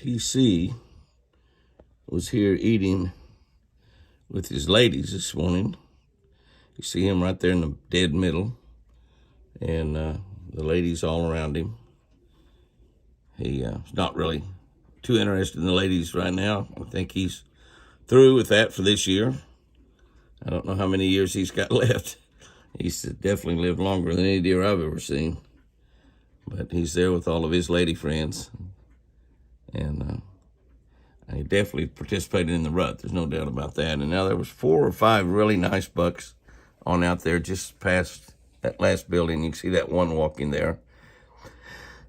TC was here eating with his ladies this morning. You see him right there in the dead middle, and the ladies all around him. He's not really too interested in the ladies right now. I think he's through with that for this year. I don't know how many years he's got left. He's definitely lived longer than any deer I've ever seen. But he's there with all of his lady friends. And he definitely participated in the rut. There's no doubt about that. And now there was 4 or 5 really nice bucks on out there just past that last building. You can see that one walking there.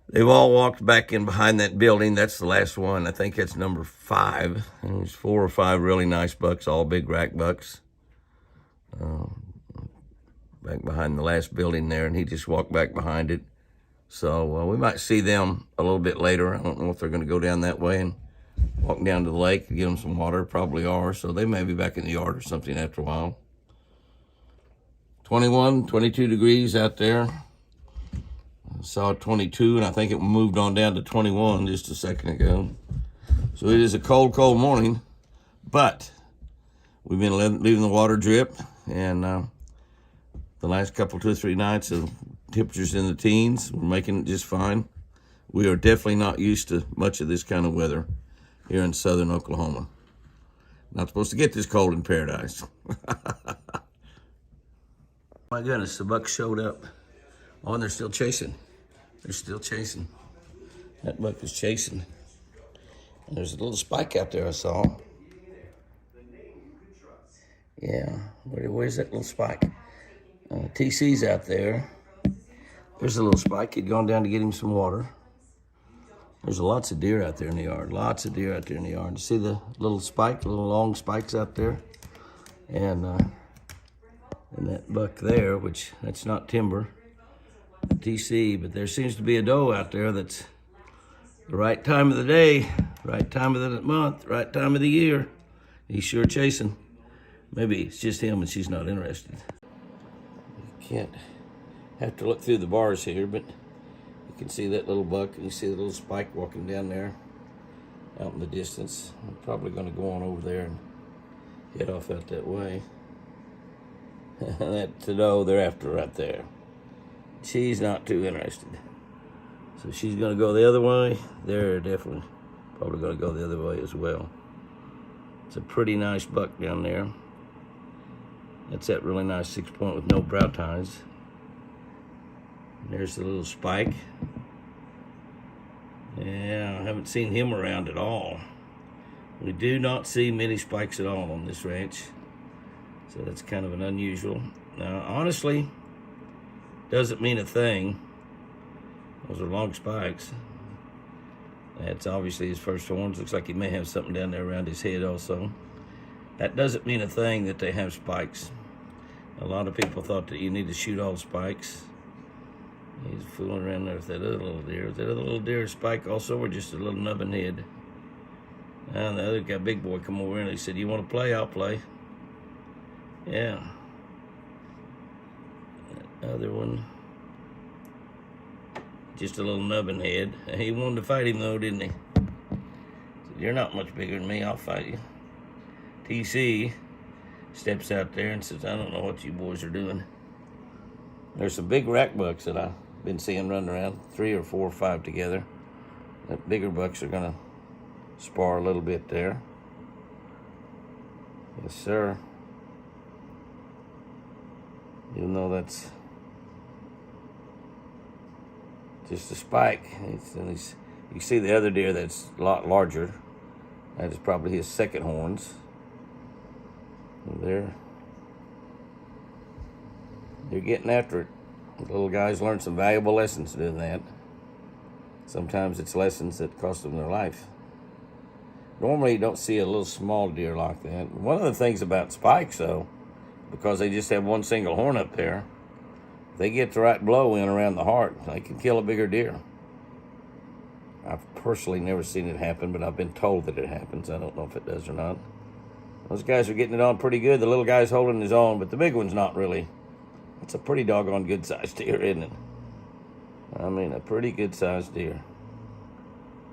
They've all walked back in behind that building. That's the last one. I think that's number 5. And there's 4 or 5 really nice bucks, all big rack bucks. Back behind the last building there, and he just walked back behind it. So we might see them a little bit later. I don't know if they're going to go down that way and walk down to the lake and give them some water. Probably are. So they may be back in the yard or something after a while. 21, 22 degrees out there. I saw 22, and I think it moved on down to 21 just a second ago. So it is a cold, cold morning, but we've been leaving the water drip, and the last couple, 2 or 3 nights of temperatures in the teens, we're making it just fine. We are definitely not used to much of this kind of weather here in southern Oklahoma. Not supposed to get this cold in paradise. My goodness, the buck showed up. Oh, and they're still chasing. They're still chasing. That buck is chasing. And there's a little spike out there I saw. Yeah, where's that little spike? TC's out there. There's a little spike. He'd gone down to get him some water. There's lots of deer out there in the yard. Lots of deer out there in the yard. You see the little spike, little long spikes out there? And that buck there, which that's not timber, TC, but there seems to be a doe out there that's the right time of the day, right time of the month, right time of the year. He's sure chasing. Maybe it's just him and she's not interested. Can't have to look through the bars here, but you can see that little buck and you see the little spike walking down there out in the distance. I'm probably going to go on over there and head off out that way. That's the doe they're after right there. She's not too interested, so she's going to go the other way. They're definitely probably going to go the other way as well. It's a pretty nice buck down there. That's that really nice 6-point with no brow tines. There's the little spike. Yeah, I haven't seen him around at all. We do not see many spikes at all on this ranch. So that's kind of an unusual. Now, honestly, doesn't mean a thing. Those are long spikes. That's obviously his first horns. Looks like he may have something down there around his head also. That doesn't mean a thing that they have spikes. A lot of people thought that you need to shoot all spikes. He's fooling around there with that other little deer. Is that other little deer a spike also, or just a little nubbin head? And the other guy, big boy, come over and he said, "You want to play? I'll play." Yeah. That other one, just a little nubbin head. He wanted to fight him though, didn't he? Said, "You're not much bigger than me. I'll fight you." TC steps out there and says, "I don't know what you boys are doing." There's some big rack bucks that I've been seeing running around, 3 or 4 or 5 together. The bigger bucks are going to spar a little bit there. Yes, sir. Even though that's just a spike. You see the other deer that's a lot larger. That is probably his second horns. They're getting after it. The little guys learn some valuable lessons doing that. Sometimes it's lessons that cost them their life. Normally you don't see a little small deer like that. One of the things about spikes, though, because they just have one single horn up there, if they get the right blow in around the heart, they can kill a bigger deer. I've personally never seen it happen, but I've been told that it happens. I don't know if it does or not. Those guys are getting it on pretty good. The little guy's holding his own, but the big one's not really. It's a pretty doggone good-sized deer, isn't it? I mean, a pretty good-sized deer.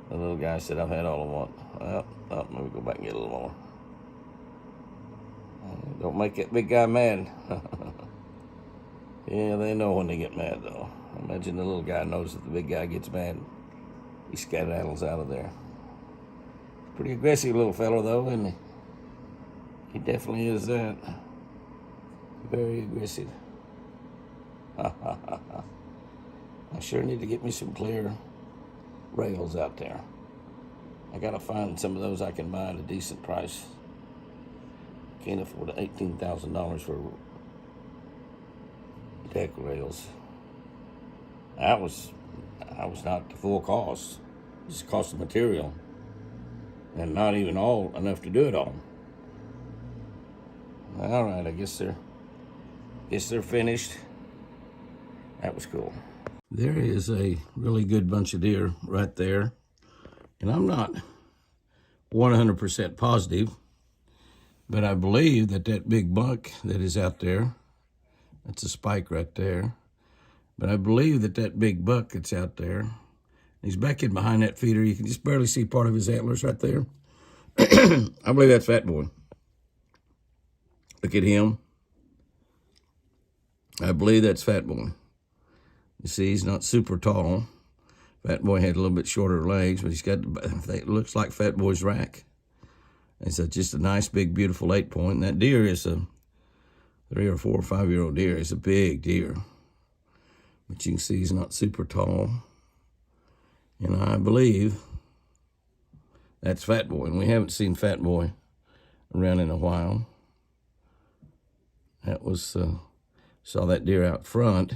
The little guy said, I've had all I want. Well, let me go back and get a little more. Don't make that big guy mad. Yeah, they know when they get mad, though. Imagine the little guy knows that the big guy gets mad. He skedaddles out of there. Pretty aggressive little fellow, though, isn't he? He definitely is that. Very aggressive. I sure need to get me some clear rails out there. I gotta find some of those I can buy at a decent price. Can't afford $18,000 for deck rails. That was not the full cost. It's the cost of material, and not even all enough to do it all. All right, I guess they're finished. That was cool. There is a really good bunch of deer right there, and I'm not 100% positive, but I believe that big buck that is out there, that's a spike right there, but I believe that big buck that's out there, he's back in behind that feeder. You can just barely see part of his antlers right there. I believe that's Fat Boy. Look at him. I believe that's Fat Boy. You see, he's not super tall. Fat Boy had a little bit shorter legs, but it looks like Fat Boy's rack. It's just a nice, big, beautiful 8-point. And that deer is a 3 or 4 or 5-year-old deer. It's a big deer. But you can see he's not super tall. And I believe that's Fat Boy. And we haven't seen Fat Boy around in a while. That was, saw that deer out front.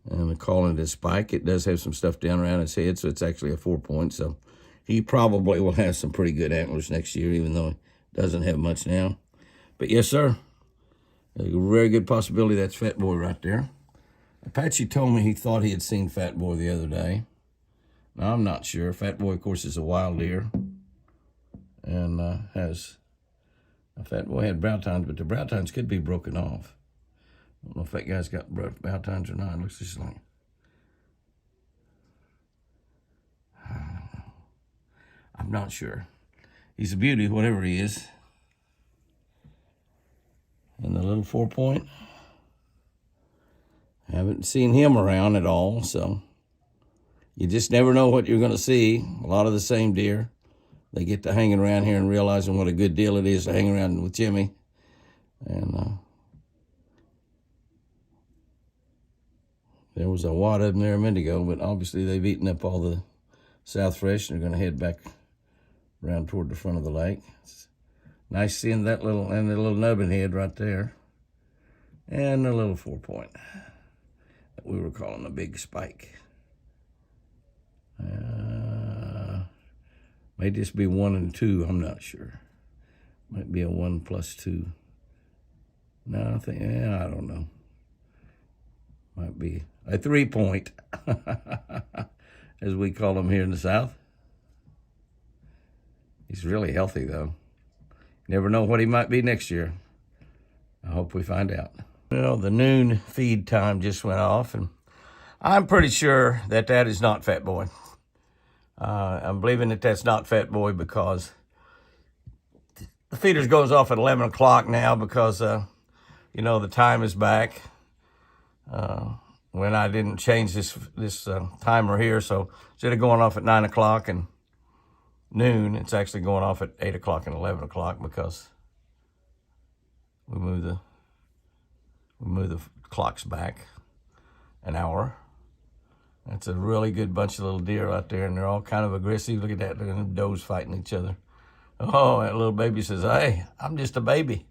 And I call it a spike. It does have some stuff down around his head, so it's actually a 4-point. So he probably will have some pretty good antlers next year, even though he doesn't have much now. But yes, sir, a very good possibility that's Fat Boy right there. Apache told me he thought he had seen Fat Boy the other day. Now, I'm not sure. Fat Boy, of course, is a wild deer. And Fat Boy had brow tines, but the brow tines could be broken off. I don't know if that guy's got brow tines or not. It looks just like, I'm not sure. He's a beauty, whatever he is. And the little 4-point, haven't seen him around at all, so you just never know what you're going to see. A lot of the same deer. They get to hanging around here and realizing what a good deal it is to hang around with Jimmy. And there was a wad of them there a minute ago, but obviously they've eaten up all the South Fresh and they're going to head back around toward the front of the lake. It's nice seeing that the little nubbin head right there. And the little 4-point that we were calling a big spike. May just be 1 and 2, I'm not sure. Might be a 1 plus 2. No, I don't know. Might be a 3-point, as we call them here in the South. He's really healthy, though. Never know what he might be next year. I hope we find out. Well, the noon feed time just went off, and I'm pretty sure that is not Fat Boy. I'm believing that that's not Fat Boy because the feeders goes off at 11 o'clock now because, the time is back. When I didn't change this timer here, so instead of going off at 9 o'clock and noon, it's actually going off at 8 o'clock and 11 o'clock because we move the clocks back an hour. That's a really good bunch of little deer out there, and they're all kind of aggressive. Look at that, look at them does fighting each other. Oh, that little baby says, "Hey, I'm just a baby."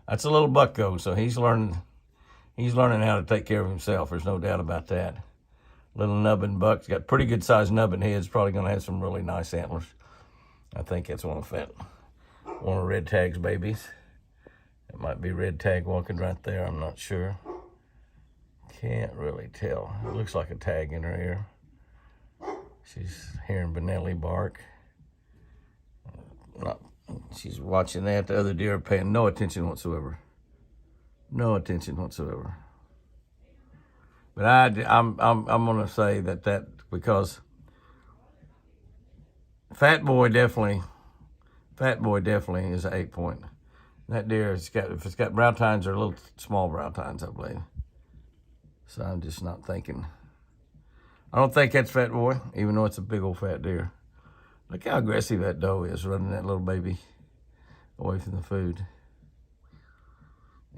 That's a little bucko, so he's learning how to take care of himself. There's no doubt about that. Little nubbin buck's got pretty good sized nubbin heads. Probably going to have some really nice antlers. I think that's one of Red Tag's babies. It might be Red Tag walking right there. I'm not sure. Can't really tell. It looks like a tag in her ear. She's hearing Benelli bark. She's watching that. The other deer are paying no attention whatsoever. No attention whatsoever. But I'm going to say that because Fat boy definitely is an 8 point. That deer, if it's got brow tines, or little small brow tines, I believe. So I'm just not thinking. I don't think that's Fat Boy, even though it's a big old fat deer. Look how aggressive that doe is, running that little baby away from the food.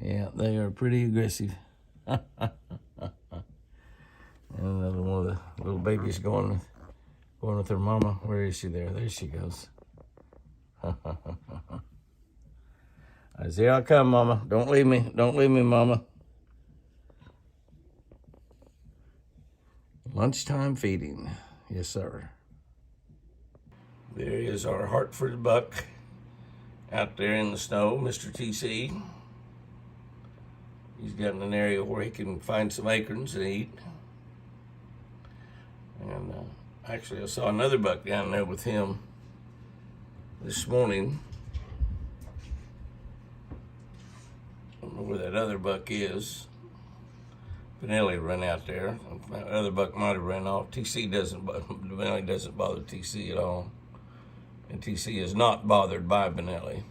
Yeah, they are pretty aggressive. And another one of the little babies going with her mama. Where is she there? There she goes. Here I come, mama. Don't leave me. Don't leave me, mama. Lunchtime feeding. Yes, sir. There is our Hartford buck out there in the snow, Mr. TC. He's got an area where he can find some acorns and eat. And actually, I saw another buck down there with him this morning. I don't know where that other buck is. Benelli ran out there. That other buck might have ran off. Benelli doesn't bother TC at all. And TC is not bothered by Benelli.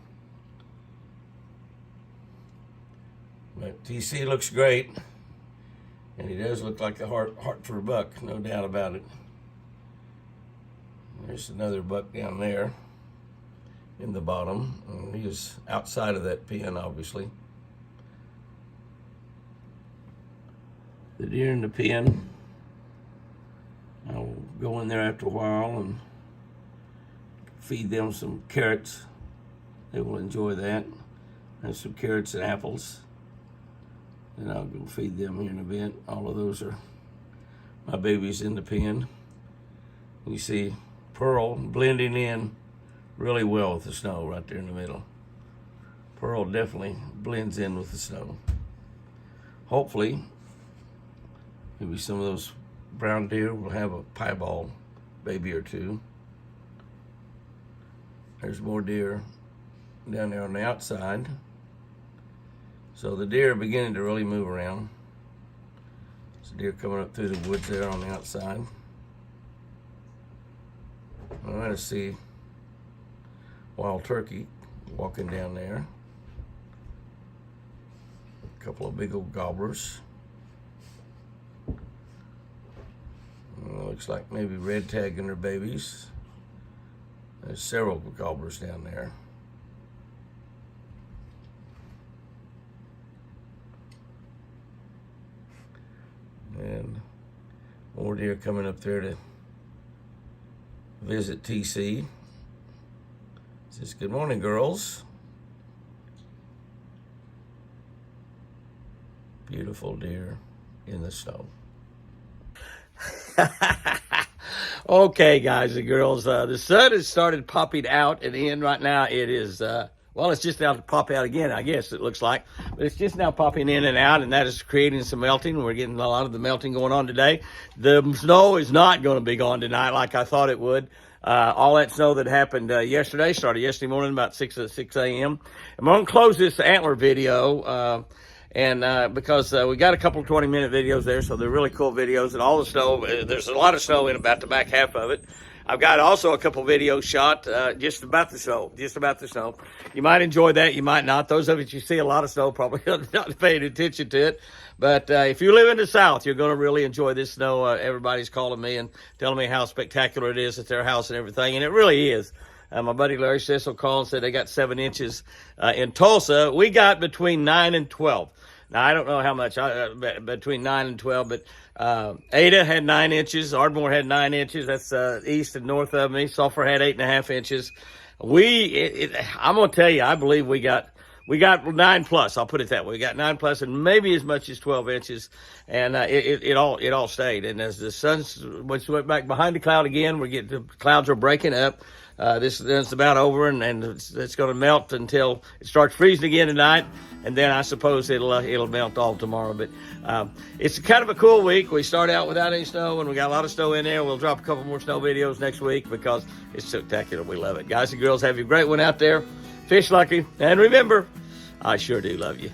But TC looks great. And he does look like a Hartford buck, no doubt about it. There's another buck down there in the bottom. And he is outside of that pen, obviously. The deer in the pen. I'll go in there after a while and feed them some carrots. They will enjoy that. And some carrots and apples. And I'll go feed them here in a bit. All of those are my babies in the pen. You see Pearl blending in really well with the snow right there in the middle. Pearl definitely blends in with the snow. Hopefully, maybe some of those brown deer will have a piebald baby or two. There's more deer down there on the outside. So the deer are beginning to really move around. There's a deer coming up through the woods there on the outside. I'm going to see wild turkey walking down there. A couple of big old gobblers. Looks like maybe red tagging their babies. There's several gobblers down there. And more deer coming up there to visit TC. Says, good morning, girls. Beautiful deer in the snow. Okay, guys and girls, the sun has started popping out and in right now. It is, well, it's just now to pop out again, I guess it looks like. But it's just now popping in and out, and that is creating some melting. We're getting a lot of the melting going on today. The snow is not going to be gone tonight like I thought it would. All that snow that happened yesterday started yesterday morning about 6 a.m. I'm going to close this antler video because we got a couple of 20-minute videos there, so they're really cool videos. And all the snow, there's a lot of snow in about the back half of it. I've got also a couple videos shot just about the snow. You might enjoy that, you might not. Those of you see a lot of snow probably not paying attention to it. But if you live in the South, you're going to really enjoy this snow. Everybody's calling me and telling me how spectacular it is at their house and everything, and it really is. My buddy Larry Cecil called and said they got 7 inches in Tulsa. We got between 9 and 12. Now, I don't know how much, between 9 and 12, but Ada had 9 inches. Ardmore had 9 inches. That's east and north of me. Sulphur had 8.5 inches. I'm going to tell you, I believe we got 9 plus. I'll put it that way. We got 9 plus and maybe as much as 12 inches. And it all stayed. And as the sun went back behind the cloud again, the clouds are breaking up. This is about over, and it's going to melt until it starts freezing again tonight, and then I suppose it'll melt all tomorrow. But it's kind of a cool week. We start out without any snow, and we got a lot of snow in there. We'll drop a couple more snow videos next week because it's spectacular. We love it. Guys and girls, have a great one out there. Fish lucky, and remember, I sure do love you.